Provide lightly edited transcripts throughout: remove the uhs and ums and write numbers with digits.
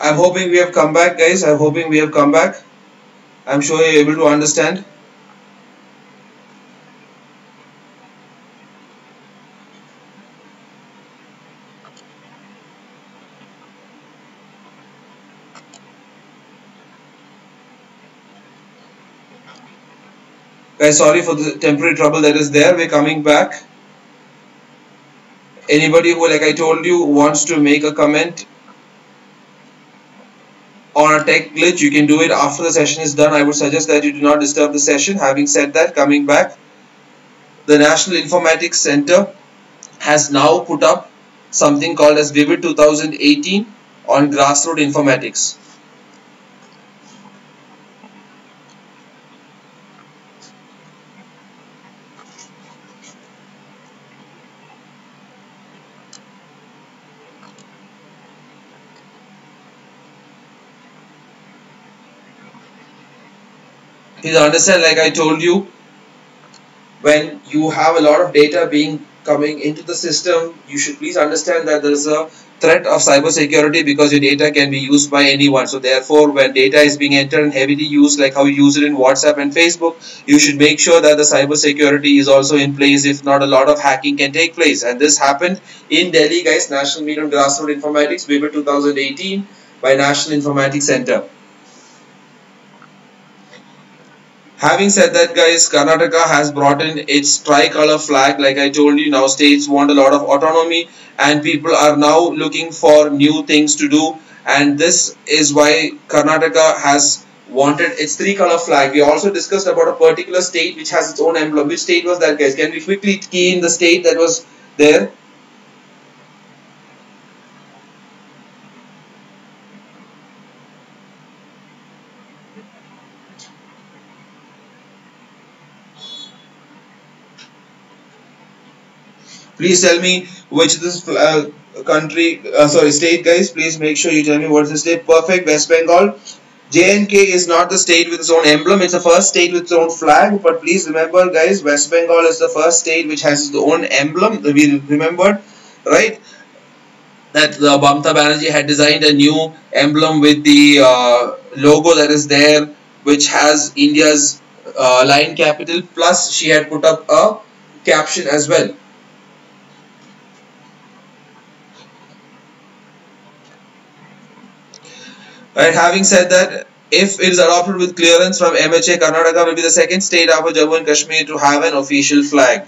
I'm hoping we have come back, guys. I'm hoping we have come back. I'm sure you're able to understand. Guys, sorry for the temporary trouble that is there. We're coming back. Anybody who, like I told you, wants to make a comment on a tech glitch, you can do it after the session is done. I would suggest that you do not disturb the session. Having said that, coming back, the National Informatics Center has now put up something called as Vivid 2018 on grassroots informatics. Please understand, like I told you, when you have a lot of data coming into the system, you should please understand that there is a threat of cyber security because your data can be used by anyone. So therefore, when data is being entered and heavily used, like how you use it in WhatsApp and Facebook, you should make sure that the cyber security is also in place. If not, a lot of hacking can take place. And this happened in Delhi, guys. National Meet on Grassroots Informatics, Bibin 2018 by National Informatics Center. Having said that, guys, Karnataka has brought in its tricolor flag. Like I told you, now states want a lot of autonomy and people are now looking for new things to do. And this is why Karnataka has wanted its three-color flag. We also discussed about a particular state which has its own emblem. Which state was that, guys? Can we quickly key in the state that was there? Please tell me which this state, guys. Please make sure you tell me what is the state. Perfect. West Bengal. J&K is not the state with its own emblem. It's the first state with its own flag. But please remember, guys, West Bengal is the first state which has its own emblem. We remembered, right? That Mamata Banerjee had designed a new emblem with the logo that is there, which has India's lion capital. Plus, she had put up a caption as well. Right, having said that, if it is adopted with clearance from MHA, Karnataka will be the second state after Jammu and Kashmir to have an official flag.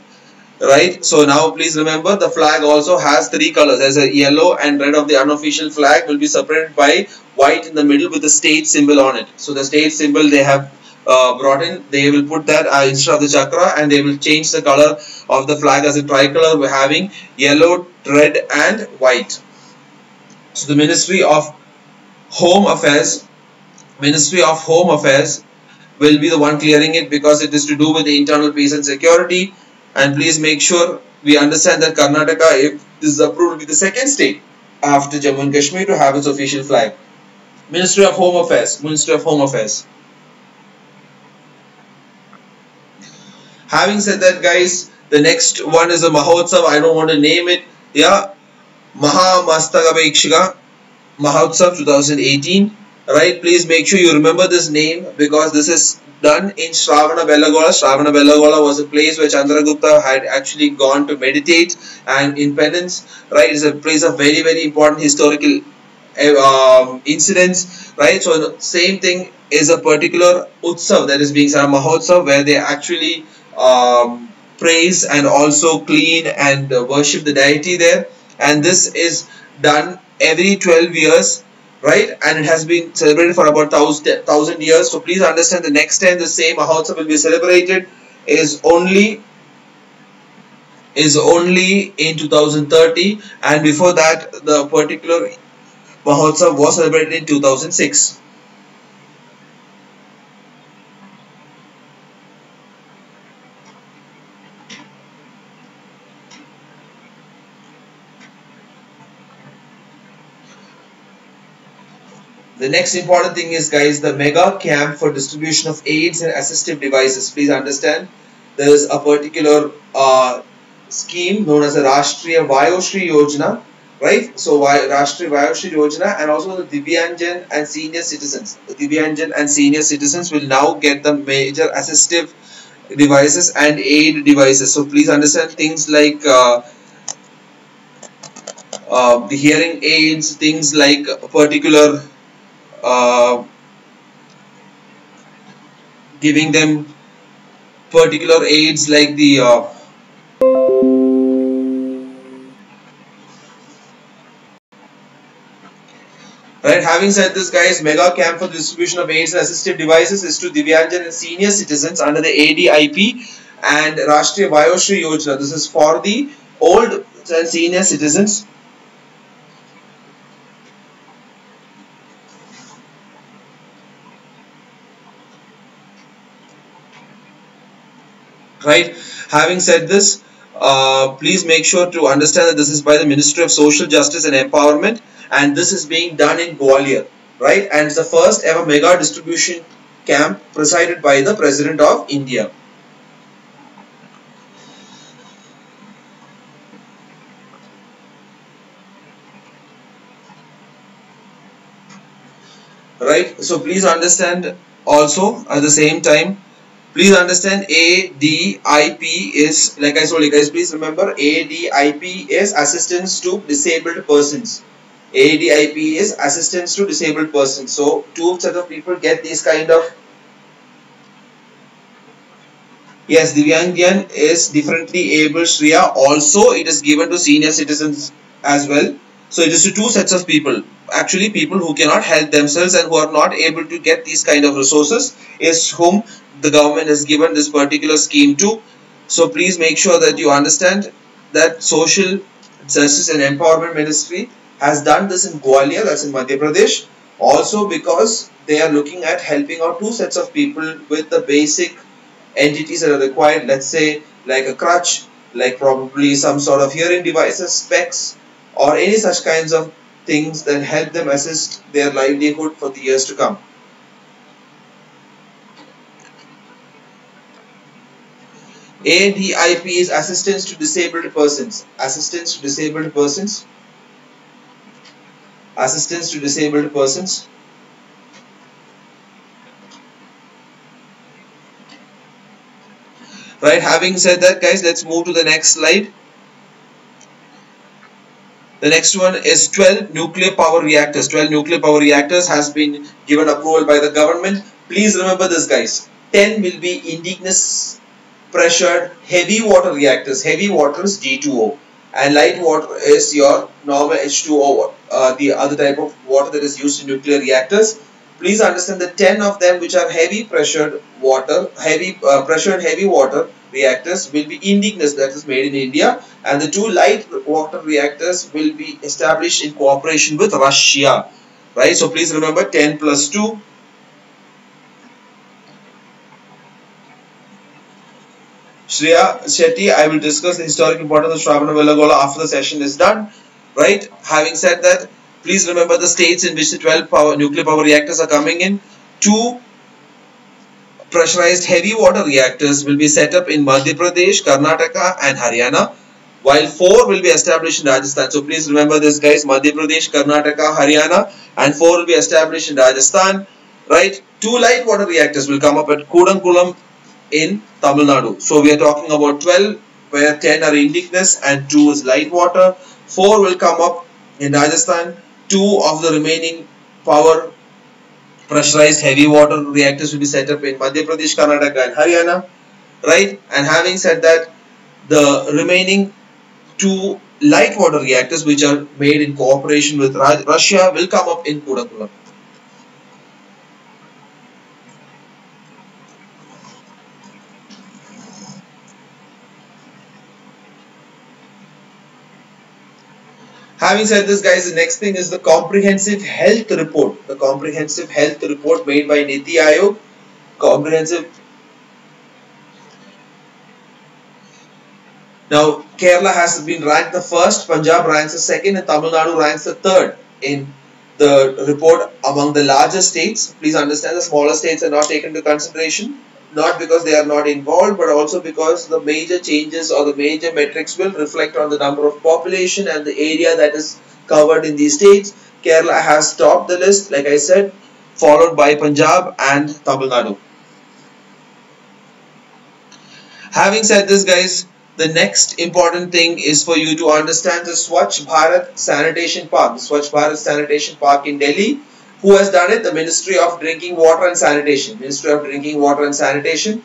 Right, so now please remember the flag also has three colors. There's a yellow and red of the unofficial flag will be separated by white in the middle with the state symbol on it. So the state symbol they have brought in, they will put that instead of the chakra and they will change the color of the flag as a tricolor. We're having yellow, red and white. So the Ministry of Home Affairs will be the one clearing it because it is to do with the internal peace and security. And please make sure we understand that Karnataka, if this is approved, will be the second state after Jammu and Kashmir to have its official flag. Ministry of Home Affairs. Having said that, guys, the next one is a Mahotsav. I don't want to name it. Yeah, Mahotsav 2018, right? Please make sure you remember this name because this is done in Shravana Belagola. Shravana Belagola was a place where Chandragupta had actually gone to meditate and in penance, right? It's a place of very, very important historical incidents, right? So the same thing is a particular Utsav that is being said, a Mahotsav, where they actually praise and also clean and worship the deity there. And this is done every 12 years, right? And it has been celebrated for about 1,000 years. So please understand the next time the same Mahotsav will be celebrated is only in 2030, and before that the particular Mahotsav was celebrated in 2006. The next important thing is, guys, the mega camp for distribution of aids and assistive devices. Please understand, there is a particular scheme known as the Rashtriya Vayoshri Yojana, right? So Rashtriya Vayoshri Yojana, and also the Divyanjan and senior citizens. The Divyanjan and senior citizens will now get the major assistive devices and aid devices. So please understand things like the hearing aids, things like particular giving them particular aids like the right. Having said this, guys, mega camp for the distribution of aids and assistive devices is to Divyanjan and senior citizens under the ADIP and Rashtriya Vayoshri Yojana. This is for the old and senior citizens. Right. Having said this, please make sure to understand that this is by the Ministry of Social Justice and Empowerment, and this is being done in Gwalior, right? And it's the first ever mega distribution camp presided by the President of India. Right. So please understand also at the same time. Please understand ADIP is, like I told you guys, please remember ADIP is assistance to disabled persons. ADIP is assistance to disabled persons. So two set of people get these kind of, yes, Divyangyan is differently able Shriya. Also it is given to senior citizens as well. So it is to two sets of people. Actually people who cannot help themselves and who are not able to get these kind of resources is whom the government has given this particular scheme to. So please make sure that you understand that Social Justice and Empowerment Ministry has done this in Gwalior, that's in Madhya Pradesh, also because they are looking at helping out two sets of people with the basic entities that are required, let's say like a crutch, like probably some sort of hearing devices, specs, or any such kinds of things that help them assist their livelihood for the years to come. ADIP is assistance to disabled persons. Assistance to disabled persons. Assistance to disabled persons. Right, having said that, guys, let's move to the next slide. The next one is 12 nuclear power reactors. 12 nuclear power reactors has been given approval by the government. Please remember this, guys. 10 will be indigenous pressured heavy water reactors. Heavy water is G2O and light water is your normal H2O, the other type of water that is used in nuclear reactors. Please understand that 10 of them which are heavy pressured water, pressured heavy water reactors will be indigenous, that is made in India, and the 2 light water reactors will be established in cooperation with Russia. Right, so please remember 10 plus 2. Shreya Shetty, I will discuss the historic importance of Shravana Belagola after the session is done. Right, having said that, please remember the states in which the 12 nuclear power reactors are coming in. 2 pressurized heavy water reactors will be set up in Madhya Pradesh, Karnataka and Haryana, while 4 will be established in Rajasthan. So please remember this, guys, Madhya Pradesh, Karnataka, Haryana, and 4 will be established in Rajasthan. Right, 2 light water reactors will come up at Kudankulam in Tamil Nadu. So we are talking about 12 where 10 are indigenous and 2 is light water. 4 will come up in Rajasthan. 2 of the remaining power pressurized heavy water reactors will be set up in Madhya Pradesh, Karnataka and Haryana. Right, and having said that, the remaining 2 light water reactors which are made in cooperation with Russia will come up in Kudankulam. Having said this, guys, the next thing is the comprehensive health report. The comprehensive health report made by Niti Aayog. Comprehensive. Now, Kerala has been ranked the first, Punjab ranks the second, and Tamil Nadu ranks the third in the report among the larger states. Please understand the smaller states are not taken into consideration, not because they are not involved, but also because the major changes or the major metrics will reflect on the number of population and the area that is covered in these states. Kerala has topped the list, like I said, followed by Punjab and Tamil Nadu. Having said this, guys, the next important thing is for you to understand the Swachh Bharat Sanitation Park. The Swachh Bharat Sanitation Park in Delhi. Who has done it? The Ministry of Drinking Water and Sanitation. Ministry of Drinking Water and Sanitation.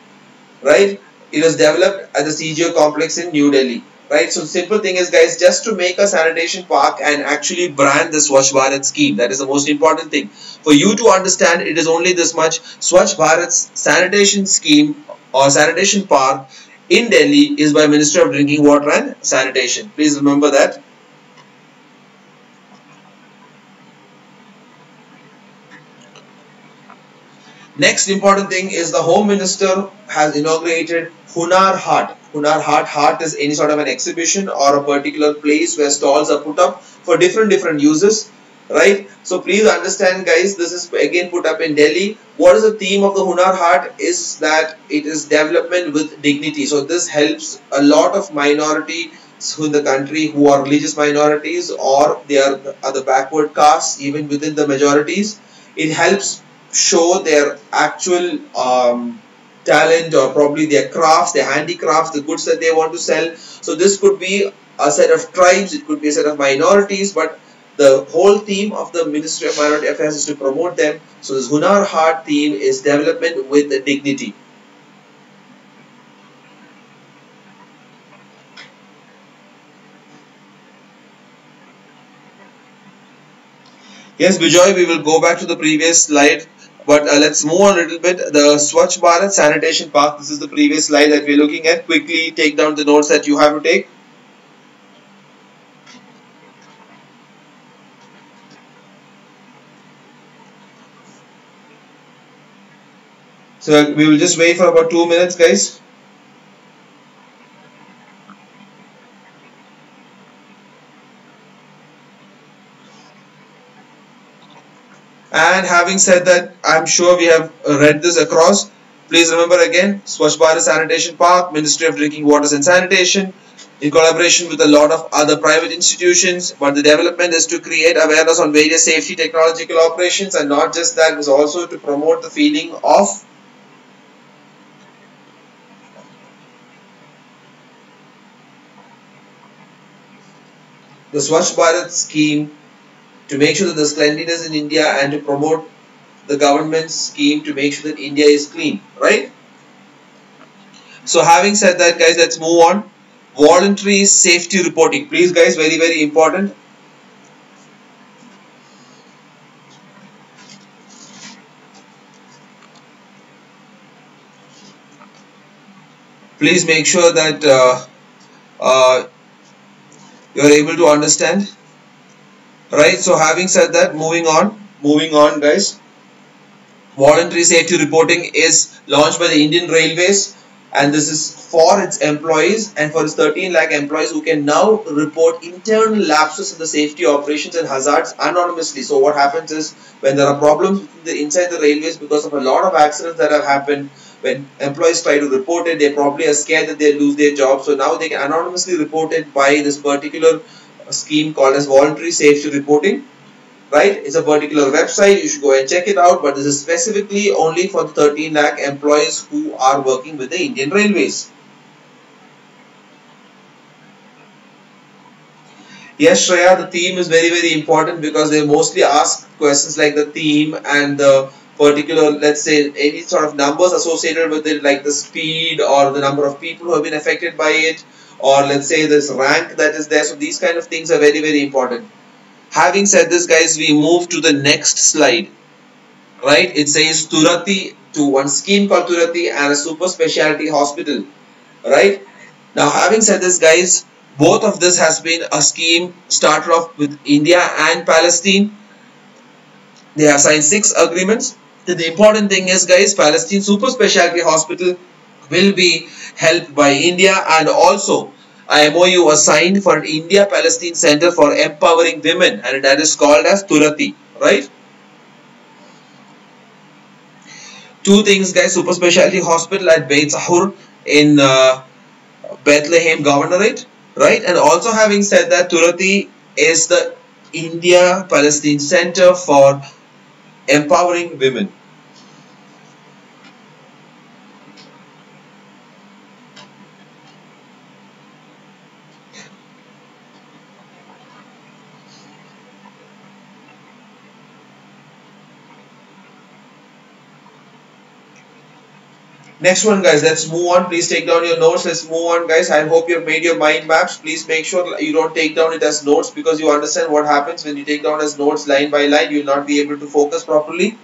Right? It was developed at the CGO complex in New Delhi. Right? So the simple thing is, guys, just to make a sanitation park and actually brand the Swachh Bharat scheme. That is the most important thing. For you to understand, it is only this much. Swachh Bharat's sanitation scheme or sanitation park in Delhi is by Ministry of Drinking Water and Sanitation. Please remember that. Next important thing is the Home Minister has inaugurated Hunar Haat. Hunar Haat. Haat is any sort of an exhibition or a particular place where stalls are put up for different uses. Right? So please understand, guys, this is again put up in Delhi. What is the theme of the Hunar Haat? Is that it is development with dignity. So this helps a lot of minorities in the country who are religious minorities or they are the backward castes, even within the majorities. It helps show their actual talent or probably their crafts, their handicrafts, the goods that they want to sell. So this could be a set of tribes, it could be a set of minorities, but the whole theme of the Ministry of Minority Affairs is to promote them. So this Hunar Haat theme is development with dignity. Yes, Bijoy, we will go back to the previous slide, but let's move on a little bit. The Swachh Bharat Sanitation Park, this is the previous slide that we're looking at. Quickly take down the notes that you have to take. So we will just wait for about 2 minutes, guys. And having said that, I'm sure we have read this across. Please remember again, Swachh Bharat Sanitation Park, Ministry of Drinking Waters and Sanitation, in collaboration with a lot of other private institutions. But the development is to create awareness on various safety technological operations, and not just that, it is also to promote the feeling of the Swachh Bharat scheme, to make sure that there's cleanliness in India and to promote the government's scheme to make sure that India is clean, right? So having said that, guys, let's move on. Voluntary safety reporting. Please, guys, very important. Please make sure that you are able to understand. Right, so having said that, moving on, guys. Voluntary safety reporting is launched by the Indian Railways, and this is for its employees and for its 13 lakh employees who can now report internal lapses in the safety operations and hazards anonymously. So what happens is, when there are problems inside the railways because of a lot of accidents that have happened, when employees try to report it, they probably are scared that they'll lose their job. So now they can anonymously report it by this particular scheme called as voluntary safety reporting. Right, it's a particular website, you should go and check it out, but this is specifically only for the 13 lakh employees who are working with the Indian Railways. Yes, Shreya, the theme is very important because they mostly ask questions like the theme and the particular, let's say, any sort of numbers associated with it, like the speed or the number of people who have been affected by it, or let's say this rank that is there. So these kind of things are very important. Having said this, guys, we move to the next slide. Right, it says Turati, to one scheme called Turati and a super specialty hospital. Right, now having said this, guys, Both of this has been a scheme started off with India and Palestine. They have signed 6 agreements. The important thing is, guys, Palestine Super Specialty Hospital will be helped by India, and also a MOU was signed for an India Palestine Center for Empowering Women, and that is called as Turati, right? Two things, guys: Super Specialty Hospital at Beit Sahur in Bethlehem Governorate, right? And also, having said that, Turati is the India Palestine Center for Empowering Women. Next one, guys, let's move on. Please take down your notes. Let's move on, guys. I hope you've made your mind maps. Please make sure you don't take down it as notes, because you understand what happens when you take down as notes line by line. You will not be able to focus properly.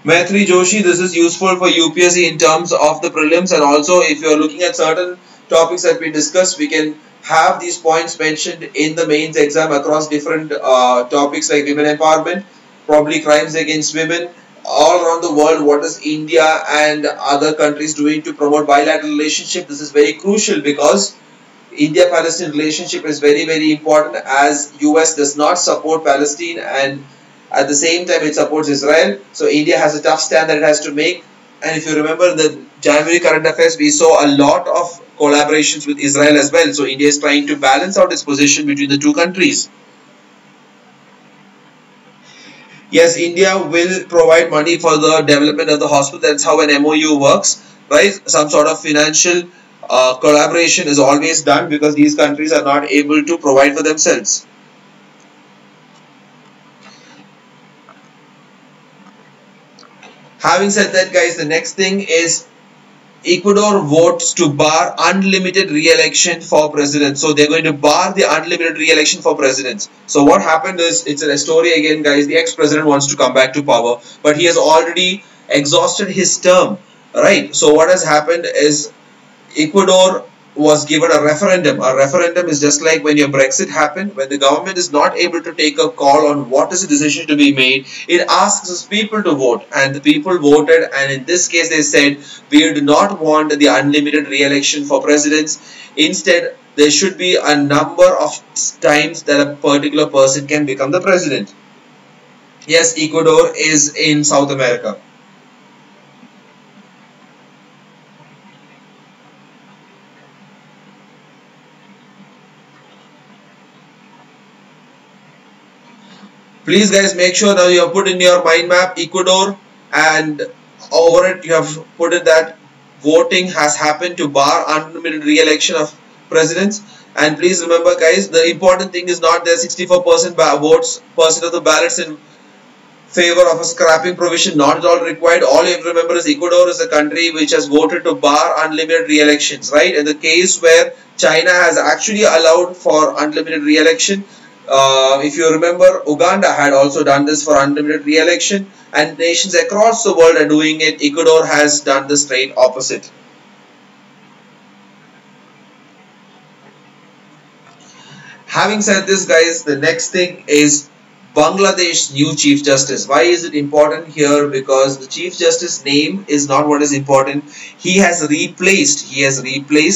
Maitri Joshi, this is useful for UPSC in terms of the prelims, and also if you are looking at certain topics that we discussed, we can have these points mentioned in the mains exam across different topics like women empowerment, probably crimes against women, all around the world. What is India and other countries doing to promote bilateral relationship? This is very crucial because India-Palestine relationship is very, very important, as US does not support Palestine and at the same time it supports Israel. So India has a tough stand that it has to make. And if you remember in the January current affairs, we saw a lot of collaborations with Israel as well. So India is trying to balance out its position between the two countries. Yes, India will provide money for the development of the hospital. That's how an MOU works, right? Some sort of financial collaboration is always done because these countries are not able to provide for themselves. Having said that, guys, the next thing is Ecuador votes to bar unlimited re-election for president. So they're going to bar the unlimited re-election for presidents. So what happened is, it's a story again, guys. The ex-president wants to come back to power, but he has already exhausted his term, right? So what has happened is Ecuador was given a referendum. A referendum is just like when your Brexit happened, when the government is not able to take a call on what is the decision to be made, it asks people to vote, and the people voted, and in this case they said, we do not want the unlimited re-election for presidents. Instead, there should be a number of times that a particular person can become the president. Yes, Ecuador is in South America. Please, guys, make sure now you have put in your mind map Ecuador, and over it you have put it that voting has happened to bar unlimited re-election of presidents. And please remember, guys, the important thing is not there 64% votes percent of the ballots in favor of a scrapping provision, not at all required. All you have to remember is Ecuador is a country which has voted to bar unlimited re-elections, right? In the case where China has actually allowed for unlimited re-election, if you remember, Uganda had also done this for unlimited re-election, and nations across the world are doing it. Ecuador has done the straight opposite. Having said this, guys, the next thing is Bangladesh new Chief Justice. Why is it important here? Because the Chief Justice name is not what is important. He has replaced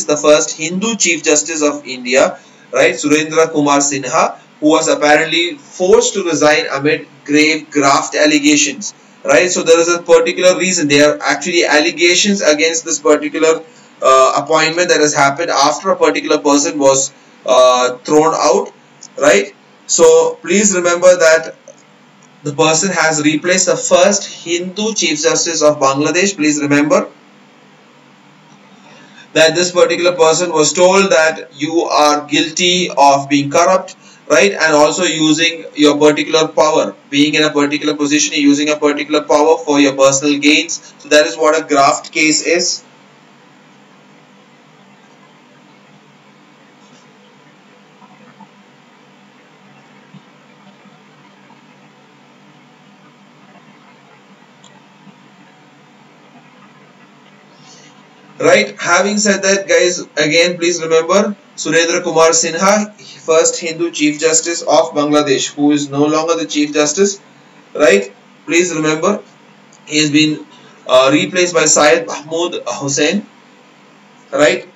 the first Hindu Chief Justice of India, right, Surendra Kumar Sinha, who was apparently forced to resign amid grave graft allegations, right? So there is a particular reason. There are actually allegations against this particular appointment that has happened after a particular person was thrown out, right? So please remember that the person has replaced the first Hindu Chief Justice of Bangladesh. Please remember that this particular person was told that you are guilty of being corrupt, right, and also using your particular power, being in a particular position, using a particular power for your personal gains. So that is what a graft case is. Right, having said that, guys, again please remember Surendra Kumar Sinha, first Hindu Chief Justice of Bangladesh, who is no longer the Chief Justice. Right, please remember he has been replaced by Syed Mahmood Hussain. Right,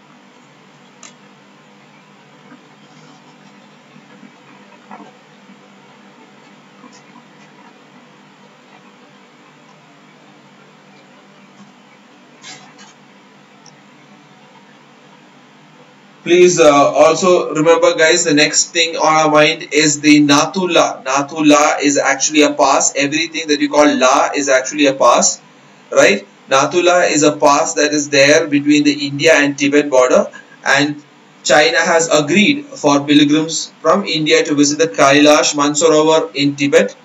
please also remember, guys, the next thing on our mind is the Natula. Natula is actually a pass. Everything that you call La is actually a pass, right? Natula is a pass that is there between the India and Tibet border, and China has agreed for pilgrims from India to visit the Kailash Mansarovar in Tibet,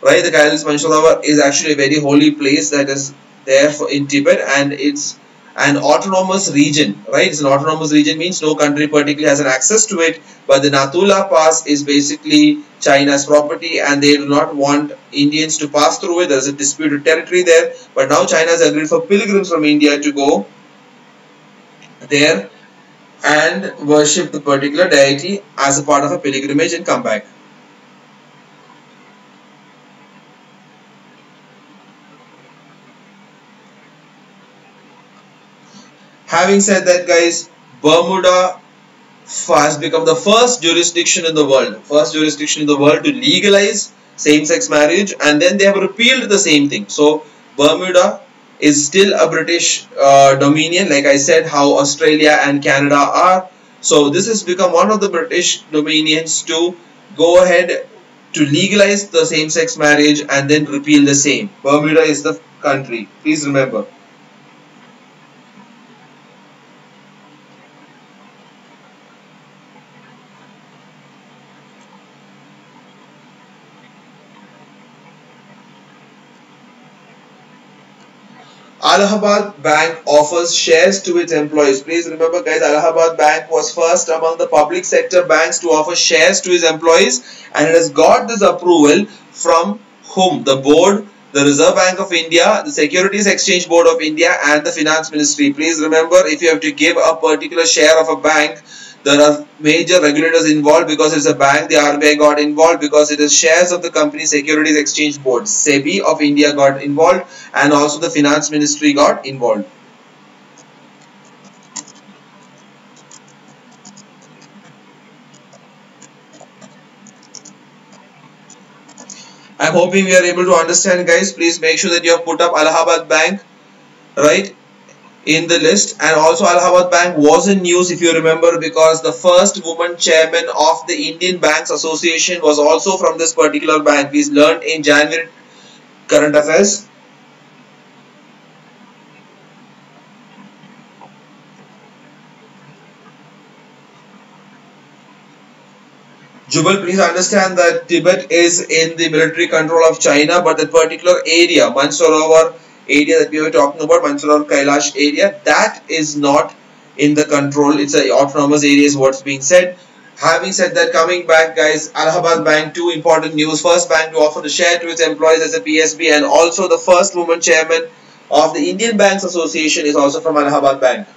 right? The Kailash Mansarovar is actually a very holy place that is there in Tibet, and it's an autonomous region, right? It's an autonomous region, means no country particularly has an access to it, but the Natula Pass is basically China's property, and they do not want Indians to pass through it. There is a disputed territory there, but now China has agreed for pilgrims from India to go there and worship the particular deity as a part of a pilgrimage and come back. Having said that, guys, Bermuda has become the first jurisdiction in the world to legalize same-sex marriage, and then they have repealed the same thing. So Bermuda is still a British dominion, like I said, how Australia and Canada are. So this has become one of the British dominions to go ahead to legalize the same-sex marriage and then repeal the same. Bermuda is the country. Please remember. Allahabad Bank offers shares to its employees. Please remember, guys, Allahabad Bank was first among the public sector banks to offer shares to its employees, and it has got this approval from whom? The board, the Reserve Bank of India, the Securities Exchange Board of India, and the Finance Ministry. Please remember, if you have to give a particular share of a bank, there are major regulators involved. Because it's a bank, the RBI got involved. Because it is shares of the company, Securities Exchange Board, SEBI of India got involved, and also the Finance Ministry got involved. I'm hoping we are able to understand, guys. Please make sure that you have put up Allahabad Bank, right, in the list. And also Allahabad Bank was in news, if you remember, because the first woman chairman of the Indian Banks Association was also from this particular bank. We learned in January current affairs. Jubal, please understand that Tibet is in the military control of China, but that particular area, Mansarovar area that we were talking about, Mansarovar Kailash area, that is not in the control. It's an autonomous area is what's being said. Having said that, coming back, guys, Allahabad Bank, two important news. First bank to offer the share to its employees as a PSB, and also the first woman chairman of the Indian Banks Association is also from Allahabad Bank.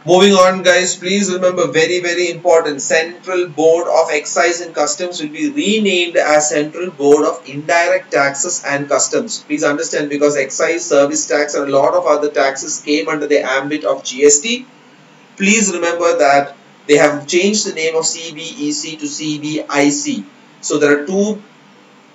Moving on, guys, please remember, very important, Central Board of Excise and Customs will be renamed as Central Board of Indirect Taxes and Customs. Please understand, because excise, service tax and a lot of other taxes came under the ambit of GST. Please remember that they have changed the name of CBEC to CBIC. So there are two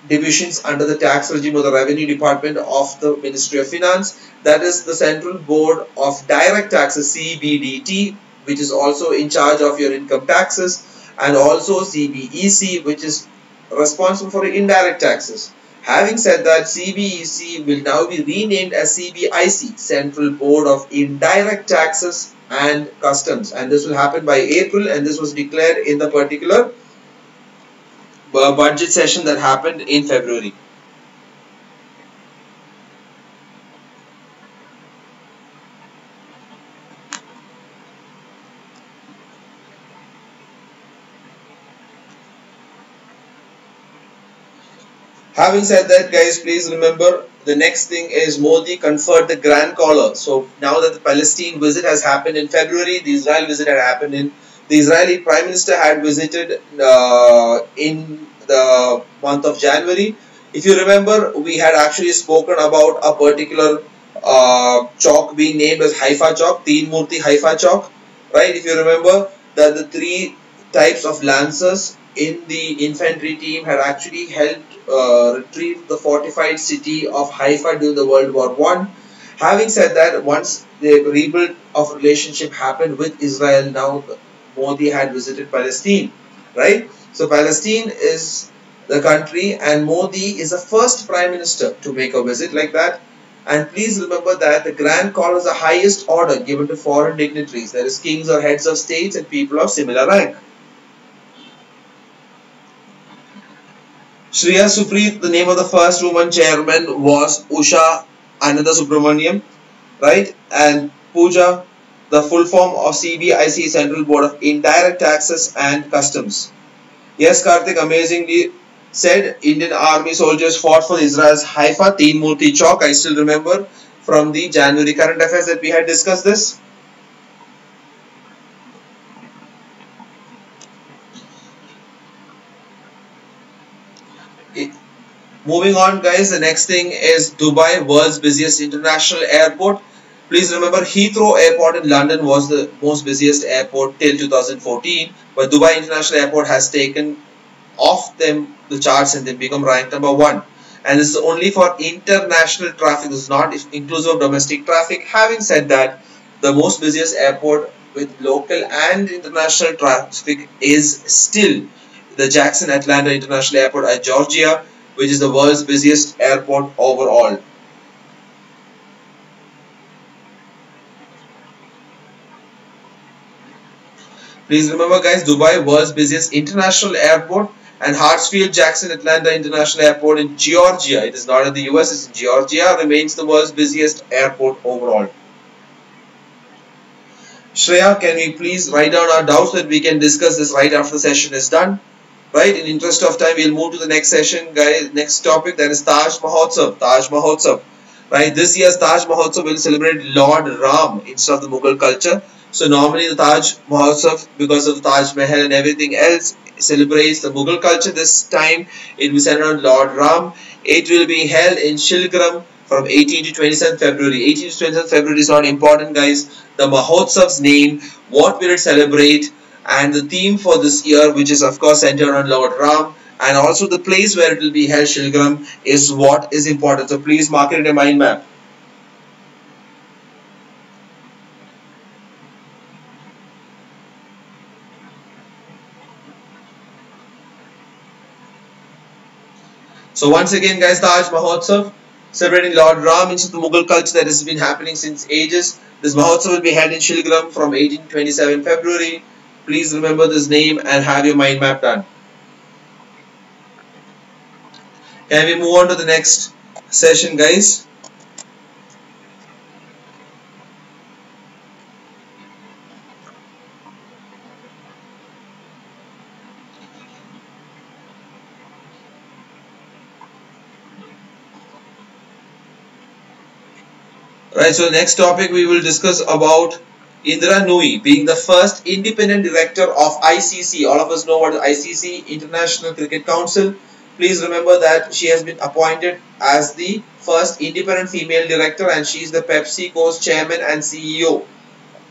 divisions under the tax regime of the Revenue Department of the Ministry of Finance. That is the Central Board of Direct Taxes, CBDT, which is also in charge of your income taxes, and also CBEC, which is responsible for indirect taxes. Having said that, CBEC will now be renamed as CBIC, Central Board of Indirect Taxes and Customs, and this will happen by April, and this was declared in the particular budget session that happened in February. Having said that, guys, please remember the next thing is Modi conferred the Grand Collar. So now that the Palestine visit has happened in February, the Israel visit had happened in the Israeli Prime Minister had visited in the month of January. If you remember, we had actually spoken about a particular chalk being named as Haifa chalk, Teen Murti Haifa chalk, right? If you remember that the three types of lancers in the infantry team had actually helped retrieve the fortified city of Haifa during the World War One. Having said that, once the rebuild of relationship happened with Israel, now Modi had visited Palestine, right? So Palestine is the country, and Modi is the first prime minister to make a visit like that. And please remember that the Grand Call is the highest order given to foreign dignitaries, that is, kings or heads of states and people of similar rank. Shreya Supreet, the name of the first woman chairman was Usha Ananda Subramaniam, right? And Pooja, the full form of CBIC, Central Board of Indirect Taxes and Customs. Yes, Karthik, amazingly said. Indian Army soldiers fought for Israel's Haifa, Teen Murti Chowk. I still remember from the January current affairs that we had discussed this. Moving on, guys, the next thing is Dubai, world's busiest international airport. Please remember, Heathrow Airport in London was the most busiest airport till 2014, but Dubai International Airport has taken off them the charts and they become ranked number one. And this is only for international traffic. This is not inclusive of domestic traffic. Having said that, the most busiest airport with local and international traffic is still the Jackson Atlanta International Airport at Georgia, which is the world's busiest airport overall. Please remember, guys, Dubai, world's busiest international airport, and Hartsfield Jackson Atlanta International Airport in Georgia, it is not in the US, it's in Georgia, remains the world's busiest airport overall. Shreya, can we please write down our doubts so that we can discuss this right after the session is done? Right, in interest of time, we'll move to the next session, guys. Next topic, that is Taj Mahotsav. Taj Mahotsav. Right, this year's Taj Mahotsav will celebrate Lord Ram instead of the Mughal culture. So normally the Taj Mahotsav, because of the Taj Mahal and everything else, celebrates the Mughal culture. This time it will be centered on Lord Ram. It will be held in Shilgram from 18 to 27 February. 18 to 27 February is not important, guys. The Mahotsav's name, what will it celebrate, and the theme for this year, which is of course centered on Lord Ram, and also the place where it will be held, Shilgram, is what is important. So please mark it in a mind map. So once again, guys, Taj Mahotsav, celebrating Lord Ram into the Mughal culture that has been happening since ages. This Mahotsav will be held in Shilgram from 18 to 27 February. Please remember this name and have your mind map done. Can we move on to the next session, guys? Right, so the next topic we will discuss about Indra Nooyi being the first independent director of ICC. All of us know what is ICC, International Cricket Council. Please remember that she has been appointed as the first independent female director, and she is the PepsiCo's chairman and CEO.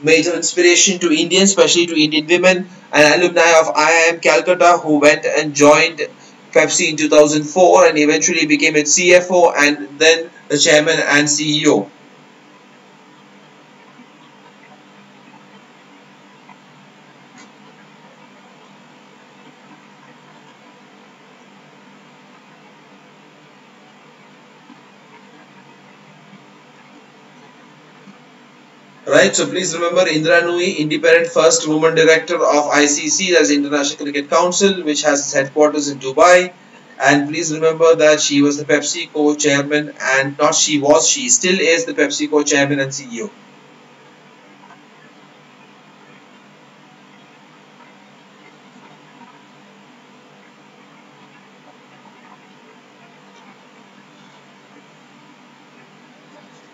Major inspiration to Indians, especially to Indian women, an alumni of IIM Calcutta who went and joined Pepsi in 2004 and eventually became its CFO and then the chairman and CEO. Right, so please remember Indra Nooyi, independent first woman director of ICC, that's International Cricket Council, which has its headquarters in Dubai. And please remember that she was the PepsiCo chairman, and not she was, she still is the PepsiCo chairman and CEO.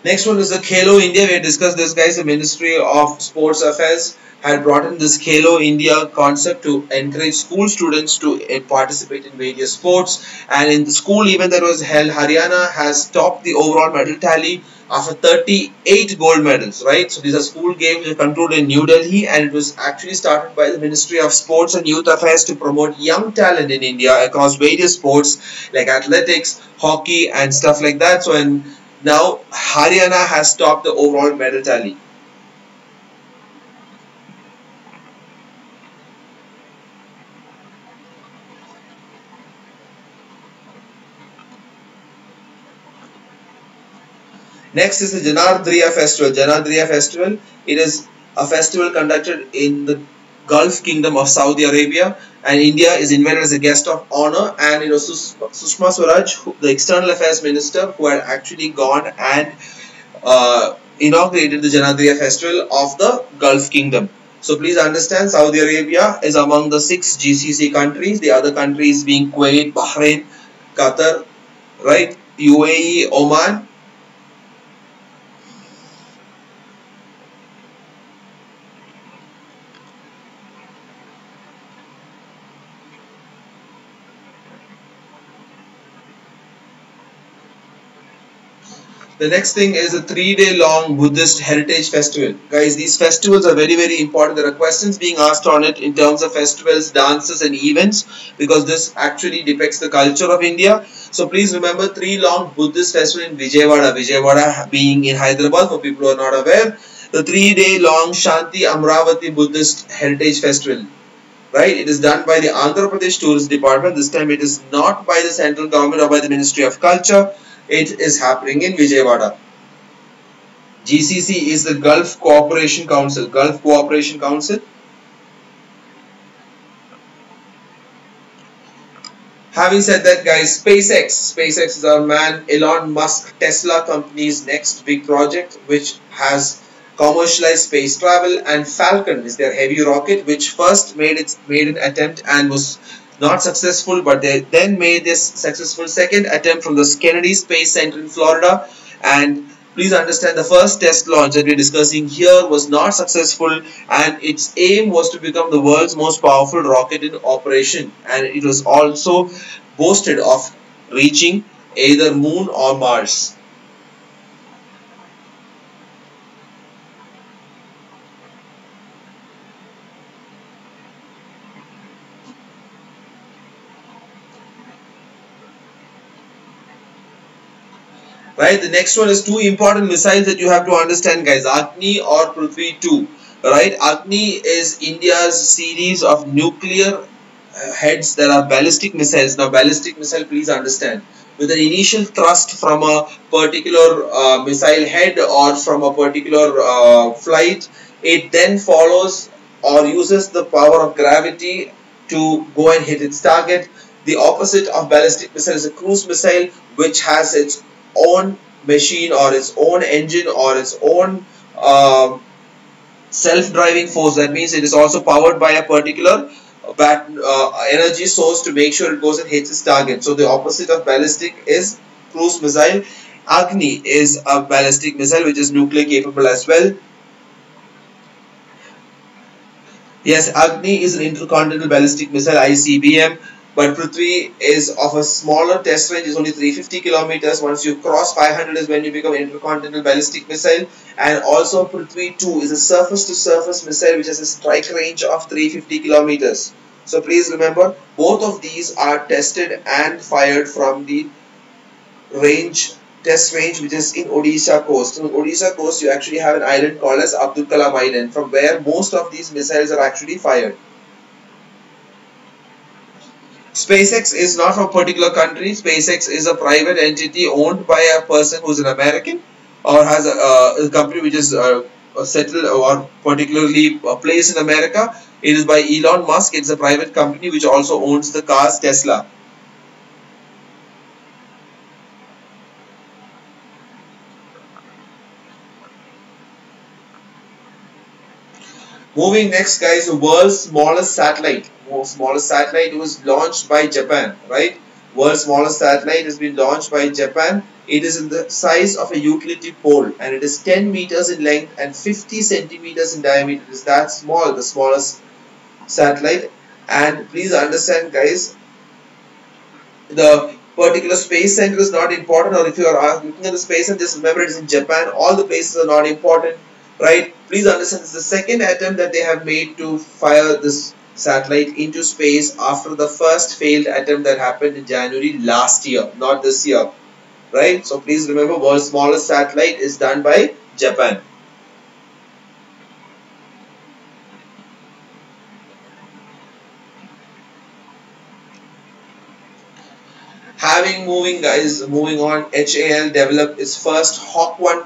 Next one is the Khelo India. We had discussed this, guys. The Ministry of Sports Affairs had brought in this Khelo India concept to encourage school students to participate in various sports. And in the school event that was held, Haryana has topped the overall medal tally after 38 gold medals, right? So these are school games that concluded in New Delhi, and it was actually started by the Ministry of Sports and Youth Affairs to promote young talent in India across various sports like athletics, hockey and stuff like that. So now Haryana has topped the overall medal tally. Next is the Janardriya Festival. Janardriya Festival, it is a festival conducted in the Gulf Kingdom of Saudi Arabia, and India is invited as a guest of honor, and it was Sushma Swaraj, the External Affairs Minister, who had actually gone and inaugurated the Janardriya Festival of the Gulf Kingdom. So please understand, Saudi Arabia is among the 6 GCC countries, the other countries being Kuwait, Bahrain, Qatar, right, UAE, Oman. The next thing is a 3-day long Buddhist Heritage Festival. Guys, these festivals are very, very important. There are questions being asked on it in terms of festivals, dances and events, because this actually depicts the culture of India. So please remember, 3 long Buddhist festival in Vijayawada. Vijayawada being in Hyderabad, for people who are not aware. The 3-day long Shanti Amravati Buddhist Heritage Festival. Right, it is done by the Andhra Pradesh Tourist Department. This time it is not by the central government or by the Ministry of Culture. It is happening in Vijayawada. GCC is the Gulf Cooperation Council. Gulf Cooperation Council. Having said that, guys, SpaceX is our man Elon Musk Tesla company's next big project, which has commercialized space travel, and Falcon is their heavy rocket, which first made an attempt and was not successful, but they then made this successful second attempt from the Kennedy Space Center in Florida. And please understand, the first test launch that we are discussing here was not successful, and its aim was to become the world's most powerful rocket in operation, and it was also boasted of reaching either Moon or Mars. Right, the next one is 2 important missiles that you have to understand, guys. Agni or Prithvi 2. Right, Agni is India's series of nuclear heads that are ballistic missiles. Now, ballistic missile, please understand, with an initial thrust from a particular missile head or from a particular flight, it then follows or uses the power of gravity to go and hit its target. The opposite of ballistic missile is a cruise missile, which has its own machine or its own engine or its own self-driving force. That means it is also powered by a particular energy source to make sure it goes and hits its target. So the opposite of ballistic is cruise missile. Agni is a ballistic missile which is nuclear capable as well. Yes, Agni is an intercontinental ballistic missile, ICBM. But Prithvi is of a smaller test range, is only 350 kilometers. Once you cross 500 is when you become an intercontinental ballistic missile. And also Prithvi 2 is a surface-to-surface missile which has a strike range of 350 kilometers. So please remember, both of these are tested and fired from the test range which is in Odisha coast. In Odisha coast, you actually have an island called as Abdul Kalam Island, from where most of these missiles are actually fired. SpaceX is not from a particular country. SpaceX is a private entity owned by a person who is an American or has a company which is settled or particularly placed in America. It is by Elon Musk. It's a private company which also owns the cars Tesla. Moving next, guys, the world's smallest satellite. Smallest satellite was launched by Japan, right? World's smallest satellite has been launched by Japan. It is in the size of a utility pole and it is 10 meters in length and 50 centimeters in diameter. It is that small, the smallest satellite. And please understand, guys, the particular space center is not important, or if you are looking at the space center, just remember it is in Japan. All the places are not important, right? Please understand this is the second attempt that they have made to fire this satellite into space after the first failed attempt that happened in January last year, not this year, right? So please remember, world's smallest satellite is done by Japan. Moving on, HAL developed its first Hawkeye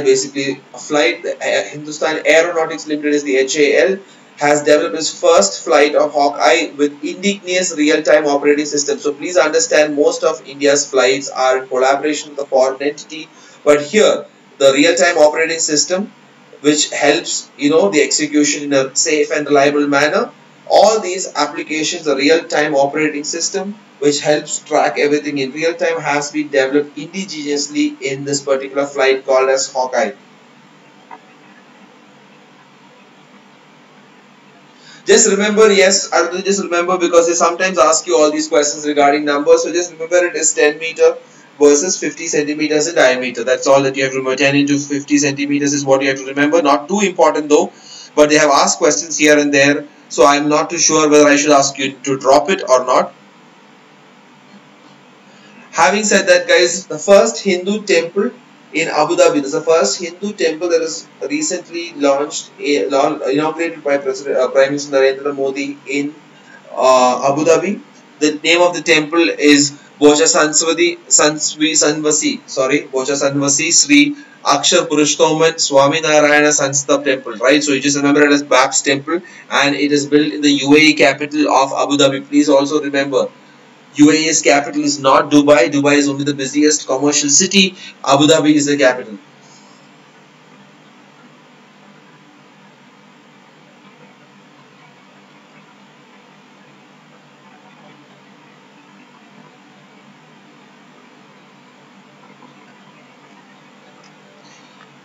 basically flight. Hindustan Aeronautics Limited is the HAL, has developed its first flight of Hawkeye with indigenous real-time operating system. So please understand, most of India's flights are in collaboration with a foreign entity, but here the real-time operating system which helps the execution in a safe and reliable manner. All these applications, the real-time operating system which helps track everything in real time, has been developed indigenously in this particular flight called as Hawkeye. Just remember, yes, I will just remember because they sometimes ask you all these questions regarding numbers. So just remember it is 10 meter versus 50 centimeters in diameter. That's all that you have to remember. 10 into 50 centimeters is what you have to remember. Not too important though, but they have asked questions here and there. So I'm not too sure whether I should ask you to drop it or not. Having said that, guys, the first Hindu temple in Abu Dhabi. This is the first Hindu temple that is recently inaugurated by Prime Minister Narendra Modi in Abu Dhabi. The name of the temple is Bocha Sanvasi Sri Akshar Purushottam Swami Narayana Sanstha Temple, right? So you just remember it as Bab's Temple, and it is built in the UAE capital of Abu Dhabi. Please also remember, UAE's capital is not Dubai. Dubai is only the busiest commercial city. Abu Dhabi is the capital.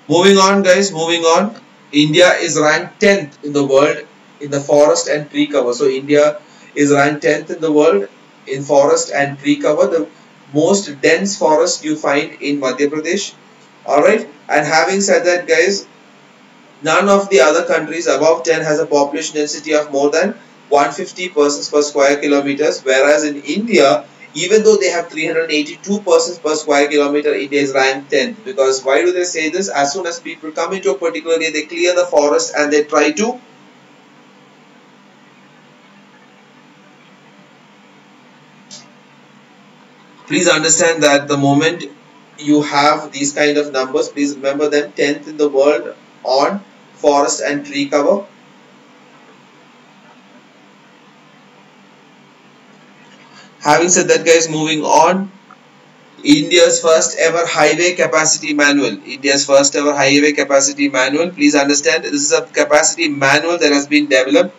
Moving on, guys, moving on. India is ranked 10th in the world in the forest and tree cover. So India is ranked 10th in the world in forest and tree cover. The most dense forest you find in Madhya Pradesh. Alright, and having said that, guys, none of the other countries above 10 has a population density of more than 150 persons per square kilometers, whereas in India, even though they have 382 persons per square kilometer, India is ranked 10th. Because why do they say this? As soon as people come into a particular area, they clear the forest and they try to please understand that the moment you have these kind of numbers, please remember them. 10th in the world on forest and tree cover. Having said that, guys, moving on. India's first ever highway capacity manual. India's first ever highway capacity manual. Please understand, this is a capacity manual that has been developed,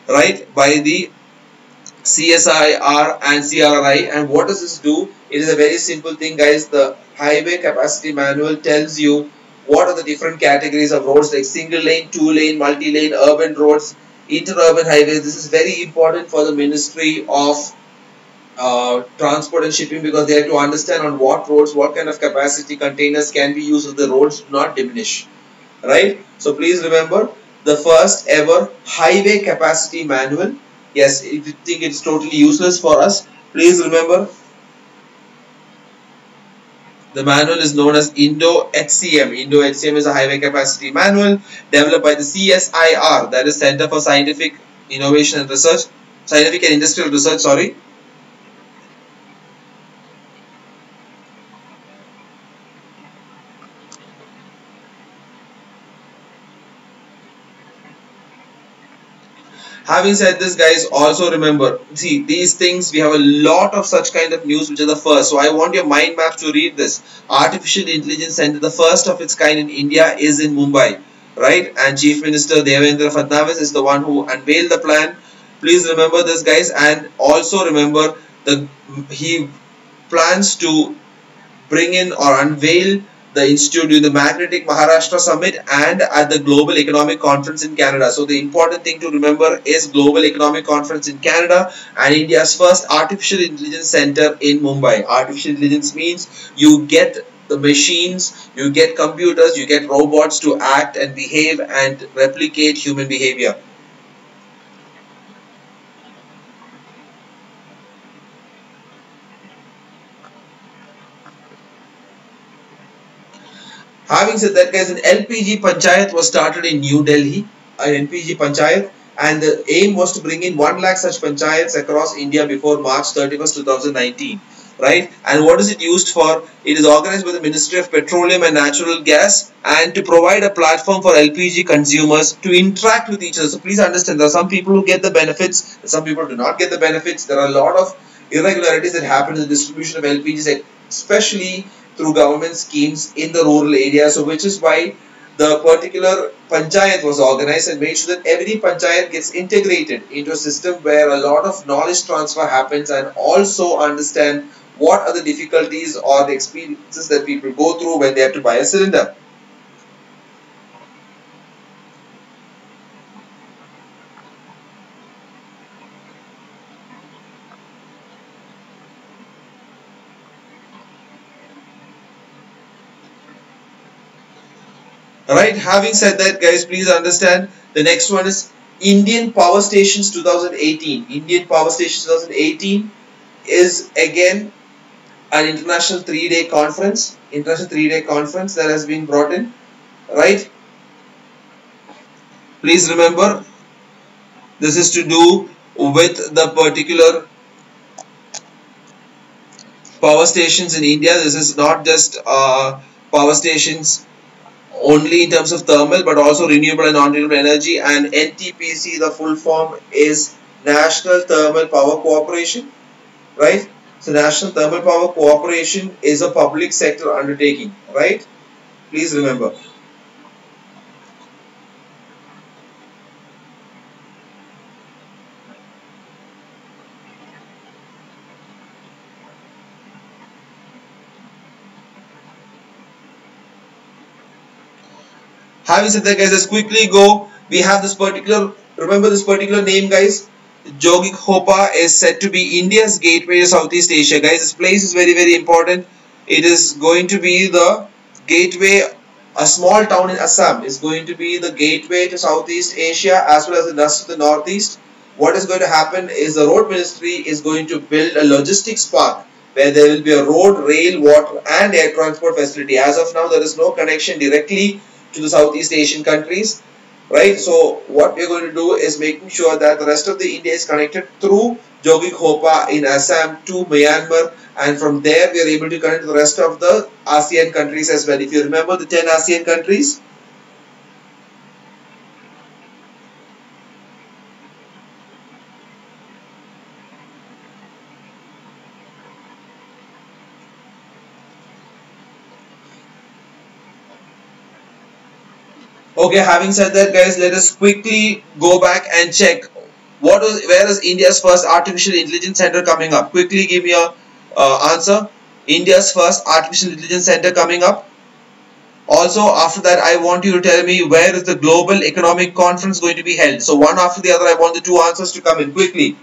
right, by the CSIR and CRI. And what does this do? It is a very simple thing, guys. The highway capacity manual tells you what are the different categories of roads, like single lane, two lane, multi-lane, urban roads, interurban highways. This is very important for the Ministry of Transport and Shipping, because they have to understand on what roads, what kind of capacity containers can be used so the roads do not diminish, right? So please remember, the first ever highway capacity manual. Yes, if you think it's totally useless for us, please remember the manual is known as Indo-HCM. Indo-HCM is a highway capacity manual developed by the CSIR, that is Center for Scientific Innovation and Research, Scientific and Industrial Research, sorry. Having said this, guys, also remember, see, these things, we have a lot of such kind of news which are the first. So I want your mind map to read this. Artificial Intelligence Center, the first of its kind in India, is in Mumbai, right? And Chief Minister Devendra Fadnavis is the one who unveiled the plan. Please remember this, guys, and also remember he plans to bring in or unveil the institute during the Magnetic Maharashtra Summit and at the Global Economic Conference in Canada. So the important thing to remember is Global Economic Conference in Canada and India's first Artificial Intelligence Center in Mumbai. Artificial Intelligence means you get the machines, you get computers, you get robots to act and behave and replicate human behavior. Having said that, guys, an LPG Panchayat was started in New Delhi, an LPG Panchayat, and the aim was to bring in 1 lakh such panchayats across India before March 31st, 2019. Right? And what is it used for? It is organized by the Ministry of Petroleum and Natural Gas and to provide a platform for LPG consumers to interact with each other. So please understand, there are some people who get the benefits, some people do not get the benefits. There are a lot of irregularities that happen in the distribution of LPGs, especially through government schemes in the rural area. So which is why the particular panchayat was organized and made sure that every panchayat gets integrated into a system where a lot of knowledge transfer happens and also understand what are the difficulties or the experiences that people go through when they have to buy a cylinder. Alright, having said that, guys, please understand the next one is Indian Power Stations 2018. Indian Power Stations 2018 is again an international 3-day conference. International 3-day conference that has been brought in. Right? Please remember, this is to do with the particular power stations in India. This is not just power stations only in terms of thermal, but also renewable and non-renewable energy. And NTPC, the full form is National Thermal Power Corporation, right? So National Thermal Power Corporation is a public sector undertaking, right? Please remember. Having said that, guys, let's quickly go. We have this particular, remember this particular name, guys. Jogikhopa is said to be India's gateway to Southeast Asia. Guys, this place is very, very important. It is going to be the gateway, a small town in Assam is going to be the gateway to Southeast Asia as well as the rest of the Northeast. What is going to happen is the road ministry is going to build a logistics park where there will be a road, rail, water and air transport facility. As of now, there is no connection directly to the Southeast Asian countries, right? So what we are going to do is making sure that the rest of the India is connected through Jogikhopa in Assam to Myanmar, and from there we are able to connect to the rest of the ASEAN countries as well. If you remember the 10 ASEAN countries, okay, having said that, guys, let us quickly go back and check where is India's first artificial intelligence center coming up. Quickly give me a answer. India's first artificial intelligence center coming up. Also, after that, I want you to tell me where is the Global Economic Conference going to be held. So one after the other, I want the two answers to come in quickly.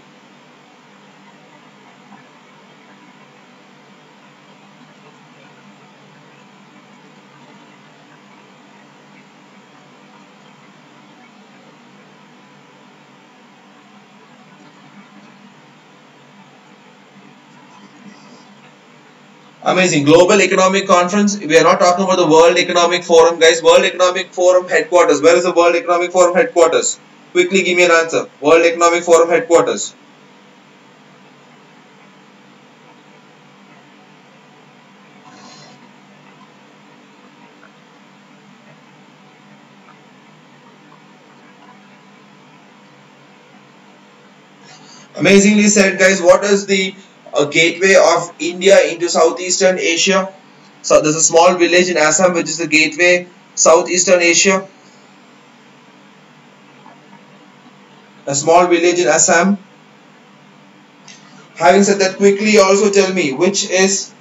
Amazing. Global Economic Conference. We are not talking about the World Economic Forum, guys. World Economic Forum headquarters. Where is the World Economic Forum headquarters? Quickly give me an answer. World Economic Forum headquarters. Amazingly said, guys. What is the gateway of India into Southeastern Asia? So there's a small village in Assam which is the gateway Southeastern Asia. A small village in Assam. Having said that, quickly also tell me which is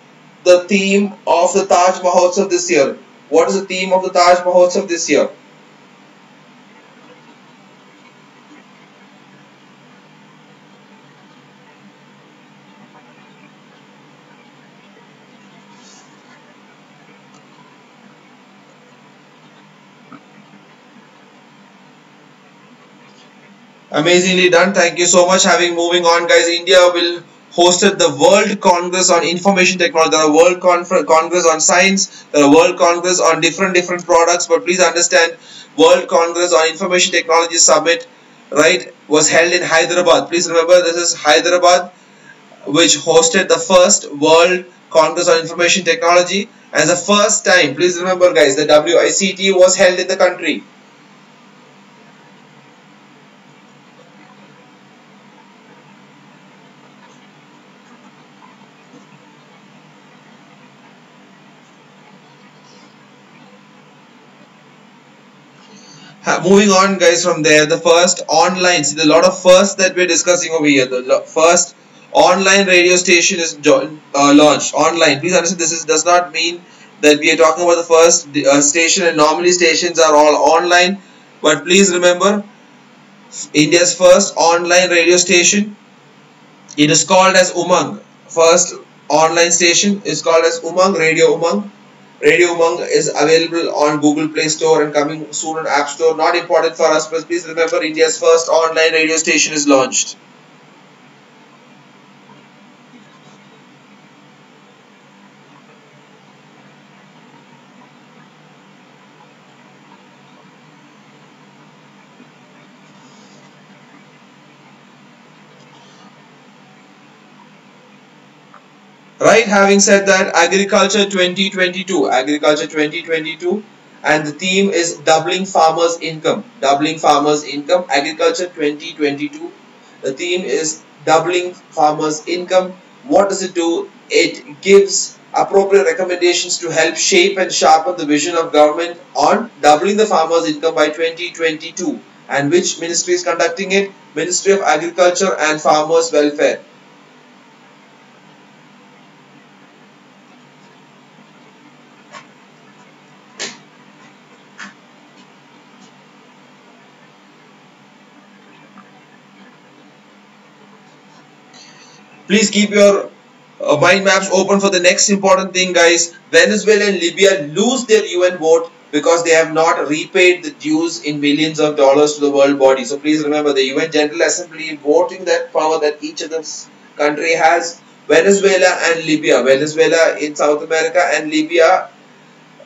the theme of the Taj Mahotsav this year. What is the theme of the Taj Mahotsav this year? Amazingly done. Thank you so much. Moving on, guys. India will hosted the World Congress on Information Technology. There are World Congress on Science. There are World Congress on different products. But please understand, World Congress on Information Technology Summit, right, was held in Hyderabad. Please remember, this is Hyderabad, which hosted the first World Congress on Information Technology, and the first time. Please remember, guys, the WICT was held in the country. Moving on, guys, from there, the first online, see, a lot of firsts that we're discussing over here. The first online radio station is launched online. Please understand, does not mean that we are talking about the first station, and normally stations are all online. But please remember, India's first online radio station, it is called as Umang. First online station is called as Umang, Radio Umang. Radio Umang is available on Google Play Store and coming soon on App Store. Not important for us, but please remember, India's first online radio station is launched. Right, having said that, Agriculture 2022, and the theme is doubling farmers' income. Doubling farmers' income, Agriculture 2022. The theme is doubling farmers' income. What does it do? It gives appropriate recommendations to help shape and sharpen the vision of government on doubling the farmers' income by 2022. And which ministry is conducting it? Ministry of Agriculture and Farmers' Welfare. Please keep your mind maps open for the next important thing, guys. Venezuela and Libya lose their UN vote because they have not repaid the dues in millions of dollars to the world body. So please remember, the UN General Assembly voting that power that each of this country has. Venezuela and Libya. Venezuela in South America and Libya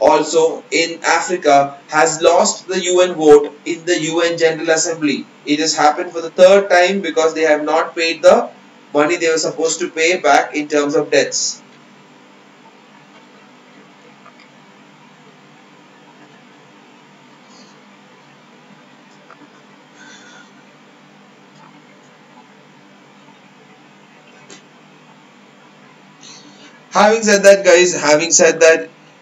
also in Africa has lost the UN vote in the UN General Assembly. It has happened for the third time because they have not paid the money they were supposed to pay back in terms of debts. Having said that, guys,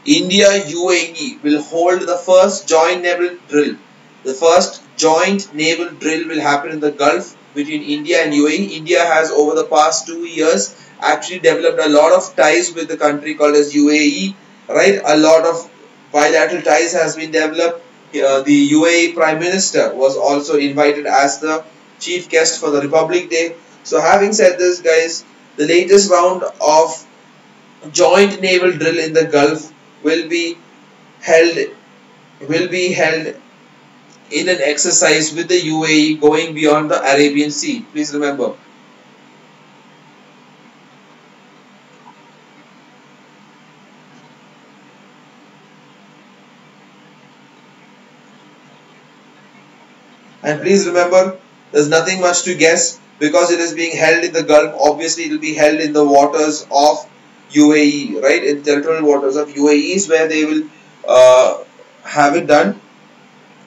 India UAE will hold the first joint naval drill. The first joint naval drill will happen in the Gulf between India and UAE. India has over the past 2 years actually developed a lot of ties with the country called as UAE, right? A lot of bilateral ties has been developed. The UAE Prime Minister was also invited as the chief guest for the Republic Day. So having said this, guys, the latest round of joint naval drill in the Gulf will be held in an exercise with the UAE going beyond the Arabian Sea. Please remember. And please remember, there's nothing much to guess because it is being held in the Gulf. Obviously, it will be held in the waters of UAE, right? In territorial waters of UAE is where they will have it done.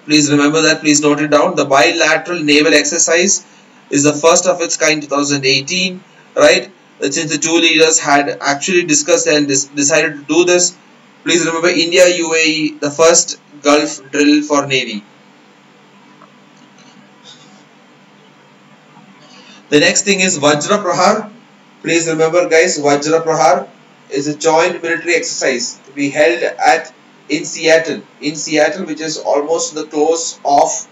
Please remember that. Please note it down. The bilateral naval exercise is the first of its kind in 2018, right? Since the two leaders had actually discussed and decided to do this. Please remember, India UAE, the first Gulf drill for Navy. The next thing is Vajra Prahar. Please remember guys, Vajra Prahar is a joint military exercise to be held at in Seattle, which is almost the close of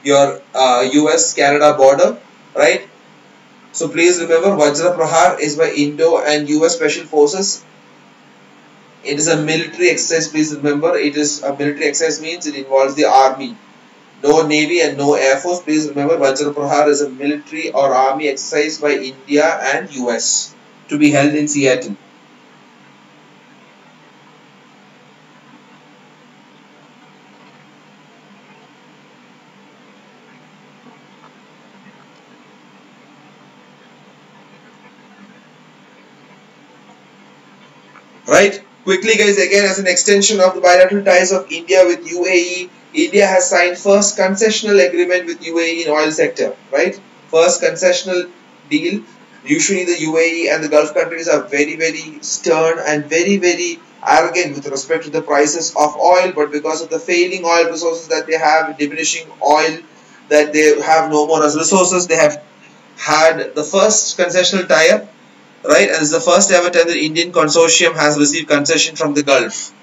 your US-Canada border, right? So please remember, Vajra Prahar is by Indo and US Special Forces. It is a military exercise. Please remember, it is a military exercise means it involves the army. No Navy and no Air Force. Please remember, Vajra Prahar is a military or army exercise by India and US to be held in Seattle. Right? Quickly guys, again as an extension of the bilateral ties of India with UAE, India has signed first concessional agreement with UAE in oil sector, right? First concessional deal. Usually the UAE and the Gulf countries are very stern and very arrogant with respect to the prices of oil, but because of the failing oil resources that they have, diminishing oil, that they have no more as resources, they have had the first concessional tie-up, right? And it's the first ever time the Indian consortium has received concession from the Gulf.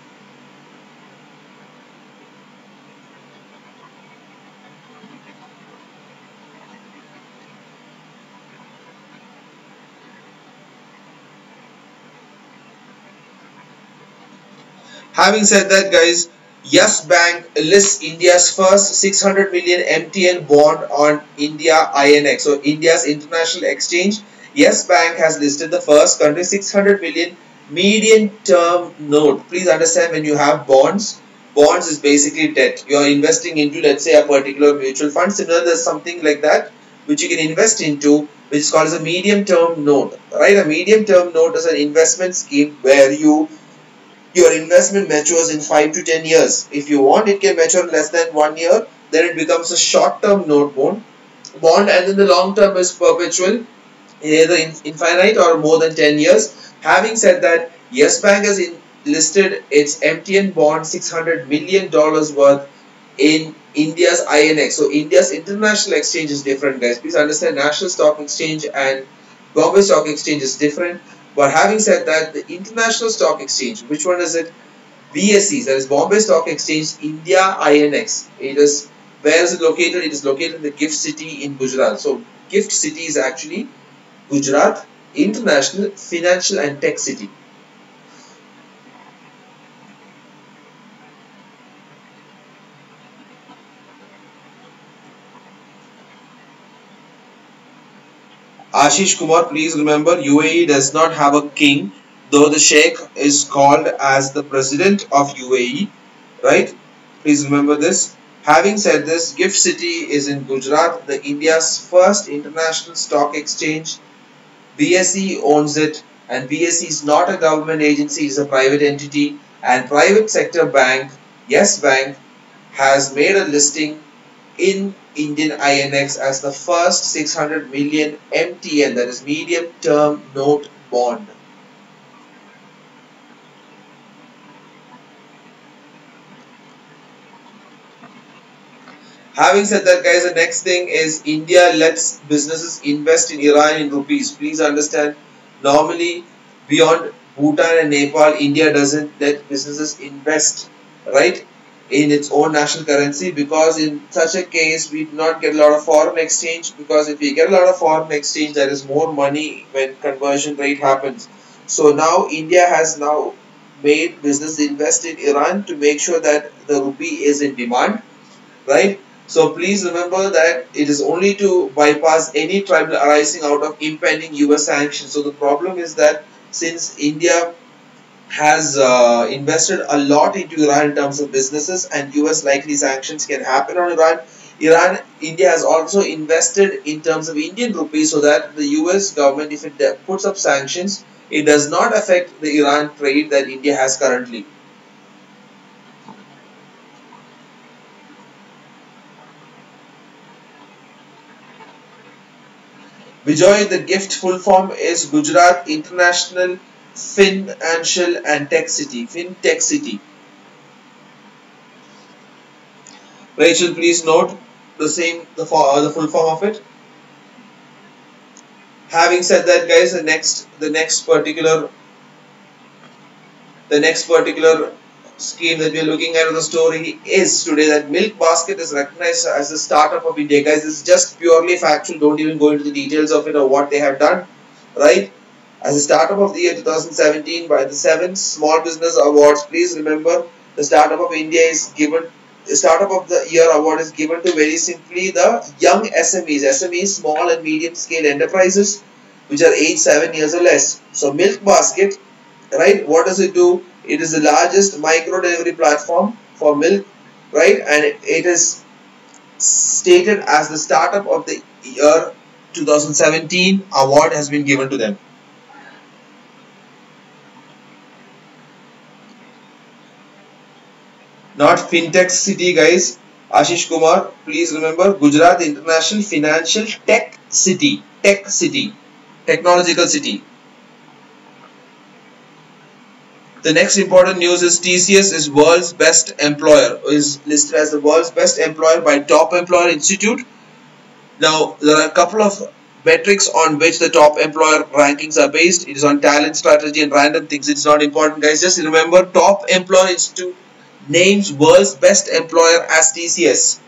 Having said that guys, Yes Bank lists India's first 600 million MTN bond on India INX. So India's international exchange, Yes Bank has listed the first country 600 million medium term note. Please understand, when you have bonds is basically debt. You are investing into, let's say, a particular mutual fund. Similar, there's something like that which you can invest into, which is called as a medium term note. Right? A medium term note is an investment scheme where your investment matures in 5 to 10 years. If you want, it can mature in less than 1 year. Then it becomes a short-term note bond, and then the long term is perpetual, either infinite or more than 10 years. Having said that, Yes Bank has listed its MTN bond $600 million worth in India's INX. So India's international exchange is different, guys. Please understand, National Stock Exchange and Bombay Stock Exchange is different. But having said that, the International Stock Exchange, which one is it? BSE, that is Bombay Stock Exchange India INX. It is, where is it located? It is located in the Gift City in Gujarat. So Gift City is actually Gujarat International Financial and Tech City. Ashish Kumar, please remember, UAE does not have a king, though the Sheikh is called as the president of UAE, right? Please remember this. Having said this, Gift City is in Gujarat, the India's first international stock exchange. BSE owns it, and BSE is not a government agency, it's a private entity, and private sector bank, Yes Bank, has made a listing in Indian INX as the first 600 million MTN, that is medium term note bond. Having said that guys, the next thing is India lets businesses invest in Iran in rupees. Please understand, normally beyond Bhutan and Nepal, India doesn't let businesses invest, right, in its own national currency, because in such a case we do not get a lot of foreign exchange, because if we get a lot of foreign exchange, there is more money when conversion rate happens. So now India has now made business invest in Iran to make sure that the rupee is in demand, right? So please remember that it is only to bypass any trouble arising out of impending US sanctions. So the problem is that since India has invested a lot into Iran in terms of businesses, and US likely sanctions can happen on India has also invested in terms of Indian rupees, so that the US government, if it puts up sanctions, it does not affect the Iran trade that India has currently. Bijoy, the gift full form is Gujarat International Financial and Tech City. FinTech City. Rachel, please note the full form of it. Having said that, guys, the next particular scheme that we are looking at in the story is today that Milk Basket is recognized as the startup of India. Guys, this is just purely factual. Don't even go into the details of it or what they have done, right? As a startup of the year 2017 by the 7th Small Business Awards. Please remember, the startup of India is given. The startup of the year award is given to very simply the young SMEs, small and medium scale enterprises, which are aged 7 years or less. So Milk Basket, right? What does it do? It is the largest micro delivery platform for milk, right? And it is stated as the startup of the year 2017 award has been given to them. Not FinTech City, guys. Ashish Kumar, please remember Gujarat International Financial Tech City. Technological City. The next important news is TCS is world's best employer, is listed as the world's best employer by Top Employer Institute. Now, there are a couple of metrics on which the top employer rankings are based. It is on talent, strategy, and random things. It's not important, guys. Just remember, Top Employer Institute names world's best employer as TCS.